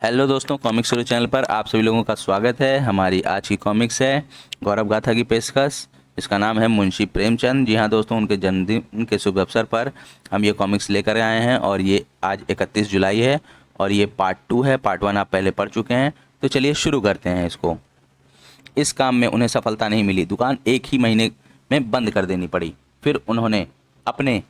Hello दोस्तों, comics story channel पर आप सभी लोगों का स्वागत है। हमारी आज की कॉमिक्स है गौरव गाथा की पेशकश। इसका नाम है मुंशी प्रेमचंद। जी हाँ दोस्तों, उनके जन्मदिन के शुभ अवसर पर हम ये कॉमिक्स लेकर आए हैं और ये आज 31 जुलाई है और ये पार्ट 2 है। पार्ट 1 आप पहले पढ़ चुके हैं, तो चलिए शुरू करते हैं इसको। इस काम में उन्हें सफलता नहीं मिली, दुकान एक ही महीने में बंद कर देनी पड़ी। फिर उन्होंने अपने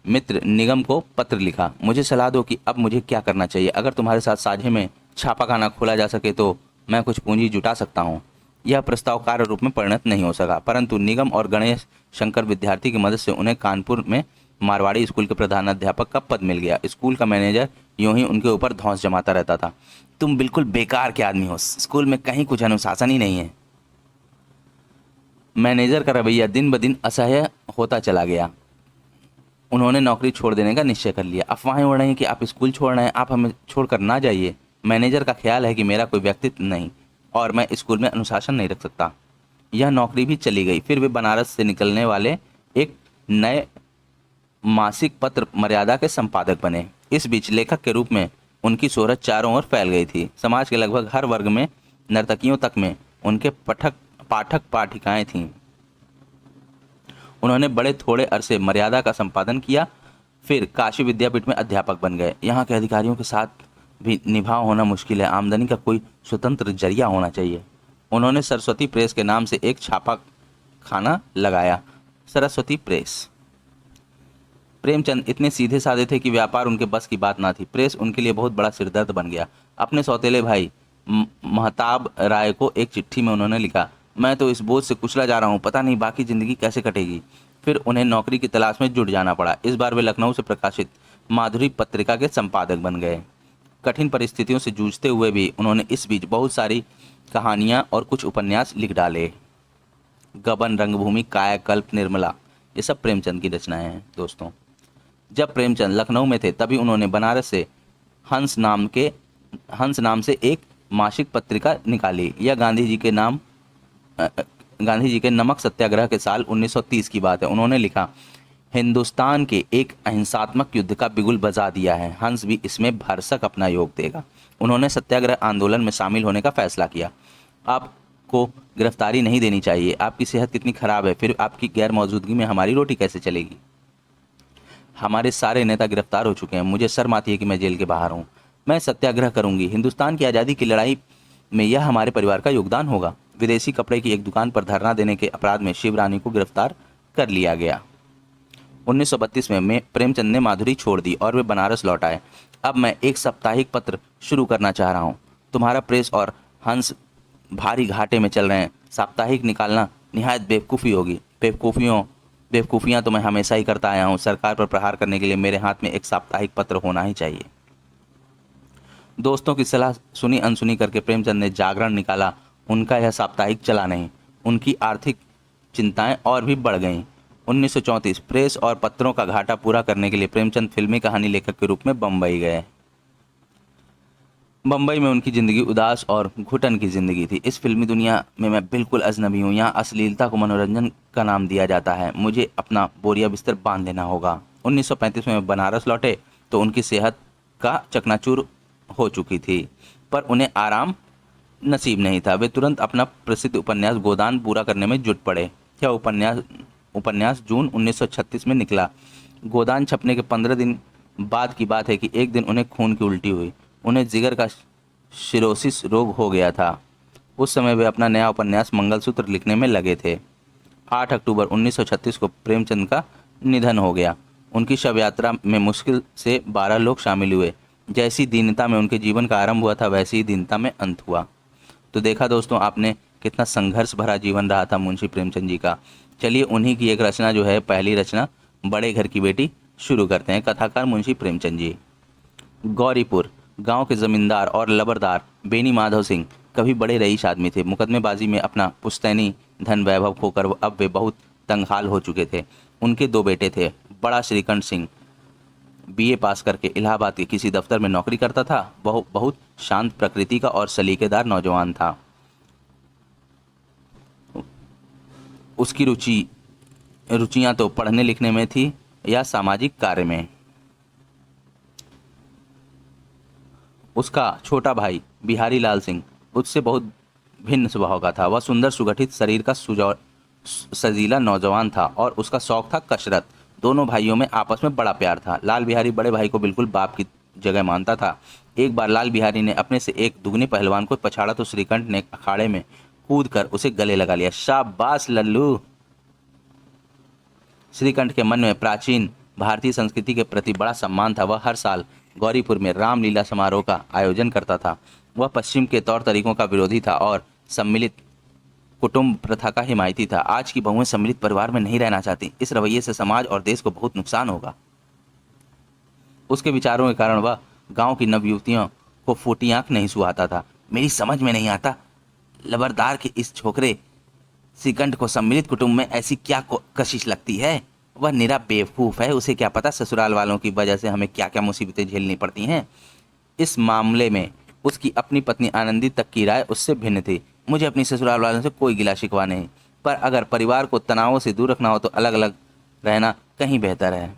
मित्र निगम को पत्र लिखा, मुझे सलाह दो कि अब मुझे क्या करना चाहिए। अगर तुम्हारे साथ साझे में छापाखाना खोला जा सके तो मैं कुछ पूंजी जुटा सकता हूँ। यह प्रस्ताव कार्य रूप में परिणत नहीं हो सका, परंतु निगम और गणेश शंकर विद्यार्थी की मदद से उन्हें कानपुर में मारवाड़ी स्कूल के प्रधानाध्यापक का पद मिल गया। स्कूल का मैनेजर यूं ही उनके ऊपर धौंस जमाता रहता था, तुम बिल्कुल बेकार के आदमी हो, स्कूल में कहीं कुछ अनुशासन ही नहीं है। मैनेजर का रवैया दिन ब दिन असह्य होता चला गया। उन्होंने नौकरी छोड़ देने का निश्चय कर लिया। अफवाहें उड़ रही हैं कि आप स्कूल छोड़ रहे हैं, आप हमें छोड़कर ना जाइए। मैनेजर का ख्याल है कि मेरा कोई व्यक्तित्व नहीं और मैं स्कूल में अनुशासन नहीं रख सकता। यह नौकरी भी चली गई। फिर वे बनारस से निकलने वाले एक नए मासिक पत्र मर्यादा के संपादक बने। इस बीच लेखक के रूप में उनकी शोहरत चारों ओर फैल गई थी। समाज के लगभग हर वर्ग में, नर्तकियों तक में उनके पाठक पाठिकाएं थीं। उन्होंने बड़े थोड़े अरसे मर्यादा का संपादन किया, फिर काशी विद्यापीठ में अध्यापक बन गए। यहाँ के अधिकारियों के साथ भी निभाव होना मुश्किल है, आमदनी का कोई स्वतंत्र जरिया होना चाहिए। उन्होंने सरस्वती प्रेस के नाम से एक छापा खाना लगाया, सरस्वती प्रेस। प्रेमचंद इतने सीधे साधे थे कि व्यापार उनके बस की बात ना थी। प्रेस उनके लिए बहुत बड़ा सिरदर्द बन गया। अपने सौतेले भाई महताब राय को एक चिट्ठी में उन्होंने लिखा, मैं तो इस बोझ से कुचला जा रहा हूँ, पता नहीं बाकी ज़िंदगी कैसे कटेगी। फिर उन्हें नौकरी की तलाश में जुट जाना पड़ा। इस बार वे लखनऊ से प्रकाशित माधुरी पत्रिका के संपादक बन गए। कठिन परिस्थितियों से जूझते हुए भी उन्होंने इस बीच बहुत सारी कहानियाँ और कुछ उपन्यास लिख डाले। गबन, रंगभूमि, कायाकल्प, निर्मला, ये सब प्रेमचंद की रचनाएं हैं दोस्तों। जब प्रेमचंद लखनऊ में थे तभी उन्होंने बनारस से हंस हंस नाम से एक मासिक पत्रिका निकाली। यह गांधी जी के नमक सत्याग्रह के साल 1930 की बात है। उन्होंने लिखा, हिंदुस्तान के एक अहिंसात्मक युद्ध का बिगुल बजा दिया है, हंस भी इसमें भरसक अपना योग देगा। उन्होंने सत्याग्रह आंदोलन में शामिल होने का फैसला किया। आपको गिरफ्तारी नहीं देनी चाहिए, आपकी सेहत कितनी खराब है, फिर आपकी गैर मौजूदगी में हमारी रोटी कैसे चलेगी। हमारे सारे नेता गिरफ्तार हो चुके हैं, मुझे शर्म आती है कि मैं जेल के बाहर हूँ। मैं सत्याग्रह करूंगी, हिंदुस्तान की आज़ादी की लड़ाई में यह हमारे परिवार का योगदान होगा। विदेशी कपड़े की एक दुकान पर धरना देने के अपराध में शिवरानी को गिरफ्तार कर लिया गया। 1932 में प्रेमचंद ने माधुरी छोड़ दी और वे बनारस लौट आए। अब मैं एक साप्ताहिक पत्र शुरू करना चाह रहा हूँ। तुम्हारा प्रेस और हंस भारी घाटे में चल रहे हैं, साप्ताहिक निकालना निहायत बेवकूफ़ी होगी। बेवकूफ़ियाँ तो मैं हमेशा ही करता आया हूँ। सरकार पर प्रहार करने के लिए मेरे हाथ में एक साप्ताहिक पत्र होना ही चाहिए। दोस्तों की सलाह सुनी अनसुनी करके प्रेमचंद ने जागरण निकाला। उनका यह साप्ताहिक चला नहीं। उनकी आर्थिक चिंताएं और भी बढ़ गईं। 1934 प्रेस और पत्रों का घाटा पूरा करने के लिए प्रेमचंद फिल्मी कहानी लेखक के रूप में बम्बई गए। बम्बई में उनकी ज़िंदगी उदास और घुटन की ज़िंदगी थी। इस फिल्मी दुनिया में मैं बिल्कुल अजनबी हूँ। यहाँ अश्लीलता को मनोरंजन का नाम दिया जाता है। मुझे अपना बोरिया बिस्तर बांध लेना होगा। 1935 में बनारस लौटे तो उनकी सेहत का चकनाचूर हो चुकी थी, पर उन्हें आराम नसीब नहीं था। वे तुरंत अपना प्रसिद्ध उपन्यास गोदान पूरा करने में जुट पड़े। यह उपन्यास जून 1936 में निकला। गोदान छपने के 15 दिन बाद की बात है कि एक दिन उन्हें खून की उल्टी हुई। उन्हें जिगर का सिरोसिस रोग हो गया था। उस समय वे अपना नया उपन्यास मंगलसूत्र लिखने में लगे थे। 8 अक्टूबर 1936 को प्रेमचंद का निधन हो गया। उनकी शव यात्रा में मुश्किल से 12 लोग शामिल हुए। जैसी दीनता में उनके जीवन का आरंभ हुआ था, वैसी ही दीनता में अंत हुआ। तो देखा दोस्तों आपने, कितना संघर्ष भरा जीवन रहा था मुंशी प्रेमचंद जी का। चलिए उन्हीं की एक रचना जो है, पहली रचना बड़े घर की बेटी, शुरू करते हैं। कथाकार मुंशी प्रेमचंद जी। गौरीपुर गांव के जमींदार और लबरदार बेनी माधव सिंह कभी बड़े रईस आदमी थे। मुकदमेबाजी में अपना पुश्तैनी धन वैभव खोकर अब वे बहुत तंगहाल हो चुके थे। उनके दो बेटे थे। बड़ा श्रीकंठ सिंह बीए पास करके इलाहाबाद के किसी दफ्तर में नौकरी करता था। वह बहुत शांत प्रकृति का और सलीकेदार नौजवान था। उसकी रुचियां तो पढ़ने लिखने में थी या सामाजिक कार्य में। उसका छोटा भाई बिहारी लाल सिंह उससे बहुत भिन्न स्वभाव का था। वह सुंदर सुगठित शरीर का सजीला नौजवान था और उसका शौक था कसरत। दोनों भाइयों में आपस में बड़ा प्यार था। लाल बिहारी बड़े भाई को बिल्कुल बाप की जगह मानता था। एक बार लाल बिहारी ने अपने से एक दुगने पहलवान को पछाड़ा तो श्रीकंठ ने अखाड़े में कूद कर उसे गले लगा लिया। शाबाश लल्लू। श्रीकंठ के मन में प्राचीन भारतीय संस्कृति के प्रति बड़ा सम्मान था। वह हर साल गौरीपुर में रामलीला समारोह का आयोजन करता था। वह पश्चिम के तौर तरीकों का विरोधी था और सम्मिलित कुटुंब प्रथा का हिमायती था। आज की बहुएं सम्मिलित परिवार में नहीं रहना चाहती। इस रवैये से समाज और देश को बहुत नुकसान होगा। उसके विचारों के कारण वह गांव की नवयुवतियों को फूटी आंख नहीं सुहाता था। मेरी समझ में नहीं आता लबरदार के इस छोकरे श्रीकंठ को सम्मिलित कुटुंब में ऐसी क्या कशिश लगती है। वह निरा बेवकूफ़ है। उसे क्या पता ससुराल वालों की वजह से हमें क्या क्या मुसीबतें झेलनी पड़ती हैं। इस मामले में उसकी अपनी पत्नी आनंदी तक की राय उससे भिन्न थी। मुझे अपनी ससुराल वालों से कोई गिला शिकवा नहीं, पर अगर परिवार को तनावों से दूर रखना हो तो अलग अलग रहना कहीं बेहतर है।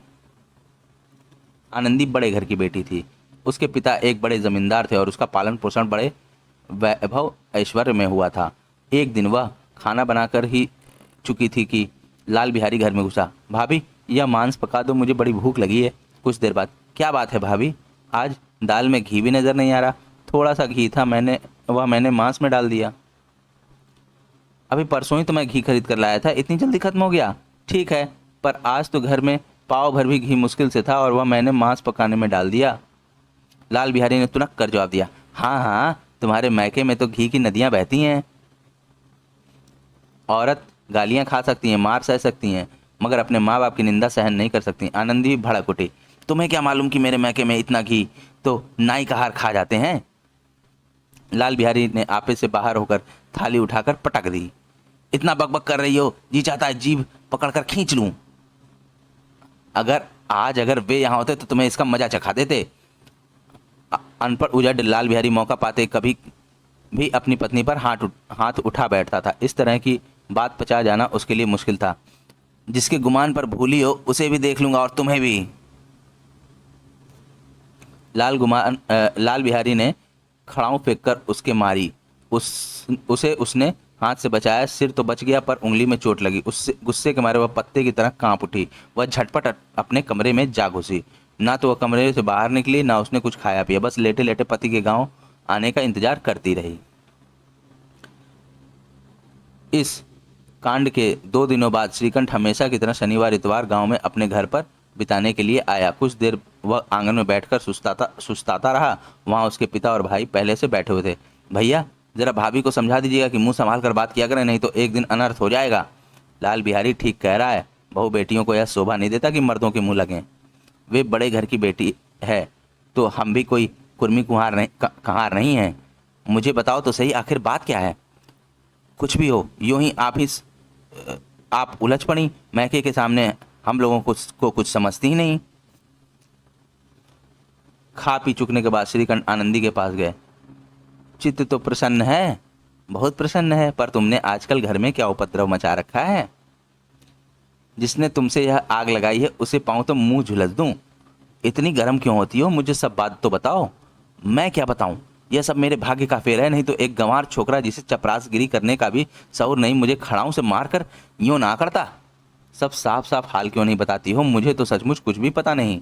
आनंदी बड़े घर की बेटी थी। उसके पिता एक बड़े जमींदार थे और उसका पालन पोषण बड़े वैभव ऐश्वर्य में हुआ था। एक दिन वह खाना बनाकर ही चुकी थी कि लाल बिहारी घर में घुसा। भाभी, यह मांस पका दो, मुझे बड़ी भूख लगी है। कुछ देर बाद, क्या बात है भाभी, आज दाल में घी भी नज़र नहीं आ रहा। थोड़ा सा घी था, मैंने मांस में डाल दिया। अभी परसों ही तो मैं घी खरीद कर लाया था, इतनी जल्दी खत्म हो गया। ठीक है, पर आज तो घर में पाव भर भी घी मुश्किल से था और वह मैंने मांस पकाने में डाल दिया। लाल बिहारी ने तुनक कर जवाब दिया। हाँ हाँ, तुम्हारे मैके में तो घी की नदियाँ बहती हैं। औरत गालियाँ खा सकती हैं, मार सह सकती हैं, मगर अपने माँ बाप की निंदा सहन नहीं कर सकती। आनंदी भी भड़क उठी। तुम्हें क्या मालूम कि मेरे मैके में इतना घी तो नाई का हार खा जाते हैं। लाल बिहारी ने आपे से बाहर होकर थाली उठाकर पटक दी। इतना बकबक कर रही हो, जी चाहता है जीभ पकड़कर खींच लूं। अगर वे यहाँ होते तो तुम्हें इसका मजा चखा देते। अनपढ़ उजड़ लाल बिहारी मौका पाते कभी भी अपनी पत्नी पर हाथ उठा बैठता था। इस तरह की बात पचा जाना उसके लिए मुश्किल था। जिसके गुमान पर भूली हो उसे भी देख लूंगा और तुम्हें भी। लाल बिहारी ने खड़ाऊ फेंककर उसके मारी। उसे उसने हाथ से बचाया। सिर तो बच गया पर उंगली में चोट लगी। उससे गुस्से के मारे वह पत्ते की तरह कांप उठी। वह झटपट अपने कमरे में जा घुसी। ना तो वह कमरे से बाहर निकली, ना उसने कुछ खाया पिया, बस लेटे लेटे पति के गांव आने का इंतजार करती रही। इस कांड के 2 दिनों बाद श्रीकंठ हमेशा की तरह शनिवार इतवार गांव में अपने घर पर बिताने के लिए आया। कुछ देर वह आंगन में बैठकर सुस्ताता रहा। वहां उसके पिता और भाई पहले से बैठे हुए थे। भैया, जरा भाभी को समझा दीजिएगा कि मुंह संभाल कर बात किया करें, नहीं तो एक दिन अनर्थ हो जाएगा। लाल बिहारी ठीक कह रहा है। बहू बेटियों को यह शोभा नहीं देता कि मर्दों के मुंह लगें। वे बड़े घर की बेटी है तो हम भी कोई कुर्मी कहार नहीं है। मुझे बताओ तो सही, आखिर बात क्या है। कुछ भी हो, यूं ही आप उलझ पड़ी। मैके के सामने हम लोगों को कुछ समझती ही नहीं। खा पी चुकने के बाद श्रीकंठ आनंदी के पास गए। चित्त तो प्रसन्न है, बहुत प्रसन्न है, पर तुमने आजकल घर में क्या उपद्रव मचा रखा है। जिसने तुमसे यह आग लगाई है उसे पाऊं तो मुंह झुलस दूं। इतनी गर्म क्यों होती हो, मुझे सब बात तो बताओ। मैं क्या बताऊं, यह सब मेरे भाग्य का फेर है, नहीं तो एक गंवार छोकरा जिसे चपरासगिरी करने का भी शौर नहीं मुझे खड़ाऊं से मारकर यूं ना करता। सब साफ साफ हाल क्यों नहीं बताती हो, मुझे तो सचमुच कुछ भी पता नहीं।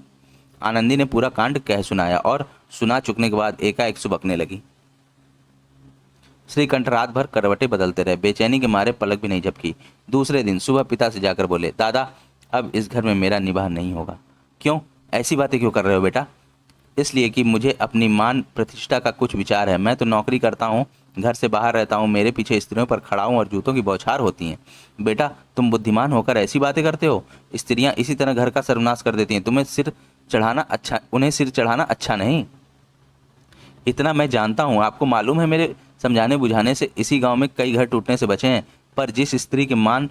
आनंदी ने पूरा कांड कह सुनाया और सुना चुकने के बाद एकाएक सुबकने लगी। श्रीकंठ रात भर करवटें बदलते रहे, बेचैनी के मारे पलक भी नहीं झपकी। दूसरे दिन सुबह पिता से जाकर बोले, दादा, अब इस घर में मेरा निवाह नहीं होगा। क्यों, ऐसी बातें क्यों कर रहे हो बेटा। इसलिए कि मुझे अपनी मान प्रतिष्ठा का कुछ विचार है। मैं तो नौकरी करता हूँ, घर से बाहर रहता हूँ, मेरे पीछे स्त्रियों पर खड़ा हूँ और जूतों की बौछार होती हैं। बेटा, तुम बुद्धिमान होकर ऐसी बातें करते हो। स्त्रियाँ इसी तरह घर का सर्वनाश कर देती हैं। उन्हें सिर चढ़ाना अच्छा नहीं। इतना मैं जानता हूँ, आपको मालूम है, मेरे समझाने बुझाने से इसी गांव में कई घर टूटने से बचे हैं। पर जिस स्त्री के मान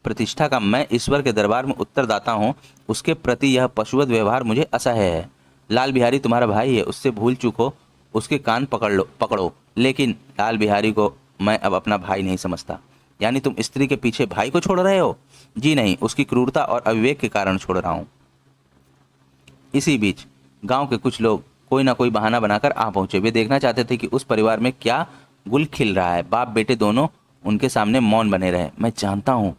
प्रतिष्ठा का मैं ईश्वर के दरबार में उत्तरदाता हूँ, उसके प्रति यह पशुवत व्यवहार मुझे असह्य है। लाल बिहारी तुम्हारा भाई है, उससे भूल चूक हो उसके कान पकड़ो। लेकिन लाल बिहारी को मैं अब अपना भाई नहीं समझता। यानी तुम स्त्री के पीछे भाई को छोड़ रहे हो। जी नहीं, उसकी क्रूरता और अविवेक के कारण छोड़ रहा हूँ। इसी बीच गांव के कुछ लोग कोई ना कोई बहाना बनाकर आ पहुंचे। वे देखना चाहते थे कि उस परिवार में क्या गुल खिल रहा है। बाप बेटे दोनों उनके सामने मौन बने रहे। मैं जानता हूँ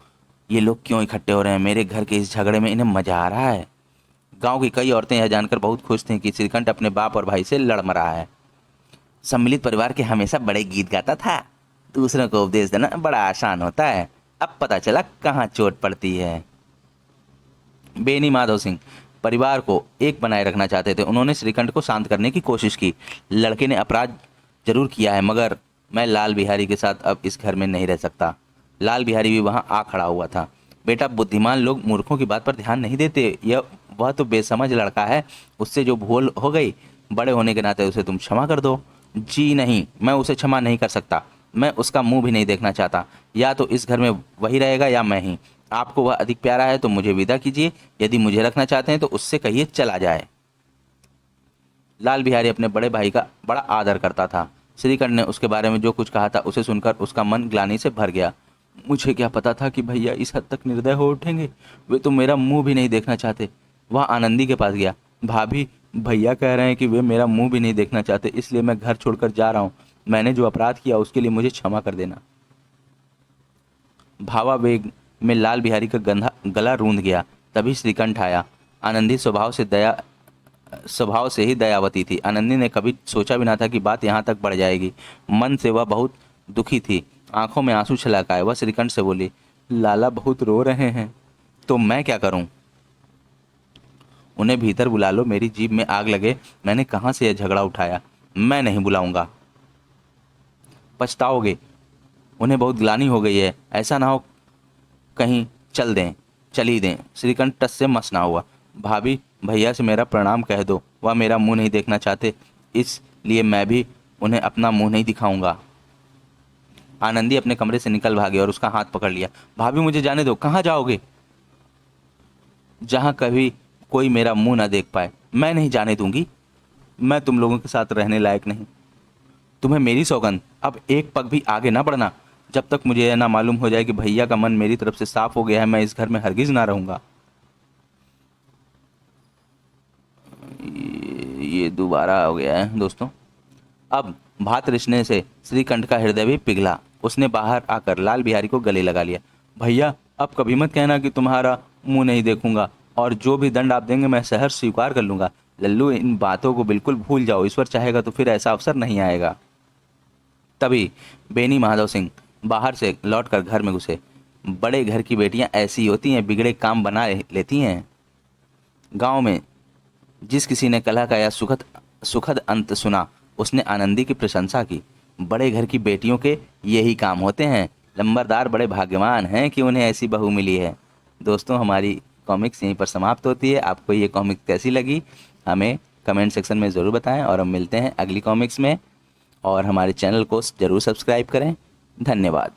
ये लोग क्यों इकट्ठे हो रहे हैं, मेरे घर के इस झगड़े में इन्हें मजा आ रहा है। गांव की कई औरतें यह जानकर बहुत खुश थीं कि श्रीकंठ अपने बाप और भाई से लड़ मरा है। सम्मिलित परिवार के हमेशा बड़े गीत गाता था, दूसरों को उपदेश देना बड़ा आसान होता है। अब पता चला कहाँ चोट पड़ती है। बेनी माधव सिंह परिवार को एक बनाए रखना चाहते थे। उन्होंने श्रीकंठ को शांत करने की कोशिश की। लड़के ने अपराध जरूर किया है, मगर मैं लाल बिहारी के साथ अब इस घर में नहीं रह सकता। लाल बिहारी भी वहां आ खड़ा हुआ था। बेटा, बुद्धिमान लोग मूर्खों की बात पर ध्यान नहीं देते। वह तो बेसमझ लड़का है, उससे जो भूल हो गई, बड़े होने के नाते उसे तुम क्षमा कर दो। जी नहीं, मैं उसे क्षमा नहीं कर सकता। मैं उसका मुंह भी नहीं देखना चाहता। या तो इस घर में वही रहेगा या मैं ही। आपको वह अधिक प्यारा है तो मुझे विदा कीजिए। यदि मुझे रखना चाहते हैं तो उससे कहिए चला जाए। लाल बिहारी अपने बड़े भाई का बड़ा आदर करता था। श्रीकंठ ने उसके बारे में जो कुछ कहा था उसे सुनकर उसका मन ग्लानि से भर गया। मुझे क्या पता था कि भैया इस हद तक निर्दय हो उठेंगे। वे तो मेरा मुंह भी नहीं देखना चाहते। वह आनंदी के पास गया। भाभी, भैया कह रहे हैं कि वे मेरा मुंह भी नहीं देखना चाहते, इसलिए मैं घर छोड़कर जा रहा हूँ। मैंने जो अपराध किया उसके लिए मुझे क्षमा कर देना। भावावेग में लाल बिहारी का गला रूंध गया। तभी श्रीकंठ आया। आनंदी स्वभाव से ही दयावती थी। आनंदी ने कभी सोचा भी ना था कि बात यहाँ तक बढ़ जाएगी। मन से वह बहुत दुखी थी। आंखों में आंसू छलक आए। वह श्रीकंठ से बोली, लाला बहुत रो रहे हैं, तो मैं क्या करूं? उन्हें भीतर बुला लो। मेरी जीभ में आग लगे, मैंने कहाँ से यह झगड़ा उठाया। मैं नहीं बुलाऊंगा, पछताओगे। उन्हें बहुत ग्लानि हो गई है। ऐसा ना हो कहीं चल ही दें। श्रीकंठ टस से मस ना हुआ। भाभी, भैया से मेरा प्रणाम कह दो। वह मेरा मुंह नहीं देखना चाहते, इसलिए मैं भी उन्हें अपना मुंह नहीं दिखाऊंगा। आनंदी अपने कमरे से निकल भागी और उसका हाथ पकड़ लिया। भाभी, मुझे जाने दो। कहाँ जाओगे? जहां कभी कोई मेरा मुंह ना देख पाए। मैं नहीं जाने दूंगी। मैं तुम लोगों के साथ रहने लायक नहीं। तुम्हें मेरी सौगंध, अब एक पग भी आगे ना बढ़ना। जब तक मुझे यह ना मालूम हो जाए कि भैया का मन मेरी तरफ से साफ हो गया है, मैं इस घर में हरगिज ना रहूंगा। ये दोबारा हो गया है दोस्तों। अब भात रिश्ते से श्रीकंठ का हृदय भी पिघला। उसने बाहर आकर लाल बिहारी को गले लगा लिया। भैया, अब कभी मत कहना कि तुम्हारा मुंह नहीं देखूंगा, और जो भी दंड आप देंगे मैं सहर्ष स्वीकार कर लूंगा। लल्लू, इन बातों को बिल्कुल भूल जाओ। ईश्वर चाहेगा तो फिर ऐसा अवसर नहीं आएगा। तभी बेनी माधव सिंह बाहर से लौटकर घर में घुसे। बड़े घर की बेटियां ऐसी होती हैं, बिगड़े काम बना लेती हैं। गांव में जिस किसी ने कलह का यह सुखद सुखद अंत सुना, उसने आनंदी की प्रशंसा की। बड़े घर की बेटियों के यही काम होते हैं। लंबरदार बड़े भाग्यवान हैं कि उन्हें ऐसी बहू मिली है। दोस्तों, हमारी कॉमिक्स यहीं पर समाप्त होती है। आपको ये कॉमिक कैसी लगी हमें कमेंट सेक्शन में ज़रूर बताएं, और हम मिलते हैं अगली कॉमिक्स में। और हमारे चैनल को ज़रूर सब्सक्राइब करें। धन्यवाद।